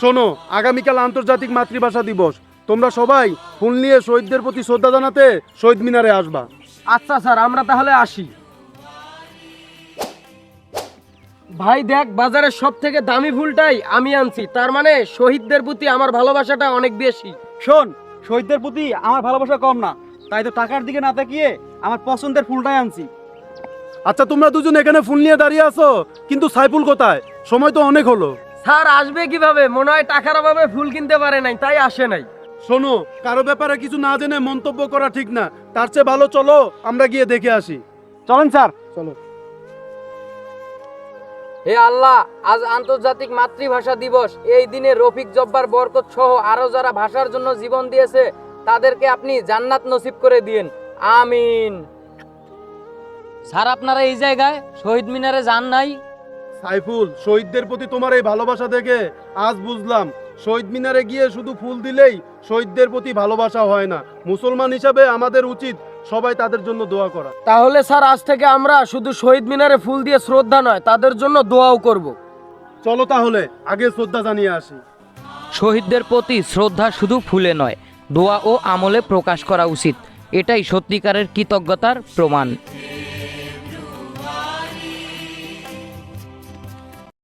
শোনো, আগামীকাল আন্তর্জাতিক মাতৃভাষা দিবস। তোমরা সবাই ফুল নিয়ে শহীদদের প্রতি শ্রদ্ধা জানাতে শহীদ মিনারে আসবা। আচ্ছা স্যার, আমরা তাহলে আসি। ভাই দেখ, বাজারের সব থেকে দামি ফুলটাই আমি আনছি, তার মানে শহীদদের প্রতি আমার ভালোবাসাটা অনেক বেশি। শোন, শহীদদের প্রতি আমার ভালোবাসা কম না, তাই তো টাকার দিকে না তাকিয়ে আমার পছন্দের ফুলটাই আনছি। আচ্ছা, তোমরা দুজন এখানে ফুল নিয়ে দাঁড়িয়ে আছো, কিন্তু সাইফুল কোথায়? সময় তো অনেক হলো। স্যার আসবে কিভাবে? মনে হয় টাকার অভাবে ফুল কিনতে পারে নাই, তাই আসে নাই। শোনো, কারো ব্যাপারে কিছু না জেনে মন্তব্য করা ঠিক না। তার চেয়ে ভালো চলো আমরা গিয়ে দেখে আসি। চলেন স্যার। চলো। হে আল্লাহ, আজ আন্তর্জাতিক মাতৃভাষা দিবস। এই দিনে রফিক জব্বার বরকত সহ আরো যারা ভাষার জন্য জীবন দিয়েছে তাদেরকে আপনি জান্নাত নসিব করে দিন, আমিন। স্যার, আপনারা এই জায়গায় শহীদ মিনারে যান নাই? সাইফুল, শহীদদের প্রতি তোমার এই ভালোবাসা দেখে আজ বুঝলাম শহীদ মিনারে গিয়ে শুধু ফুল দিলেই শহীদদের প্রতি ভালোবাসা হয় না। মুসলমান হিসাবে আমাদের উচিত সবাই তাদের জন্য দোয়া করা। তাহলে স্যার আজ থেকে আমরা শুধু শহীদ মিনারে ফুল দিয়ে শ্রদ্ধা নয়, তাদের জন্য দোয়াও করব। চলো তাহলে আগে শ্রদ্ধা জানিয়ে আসি। শহীদদের প্রতি শ্রদ্ধা শুধু ফুলে নয়, দোয়া ও আমলে প্রকাশ করা উচিত। এটাই সত্যিকারের কৃতজ্ঞতার প্রমাণ।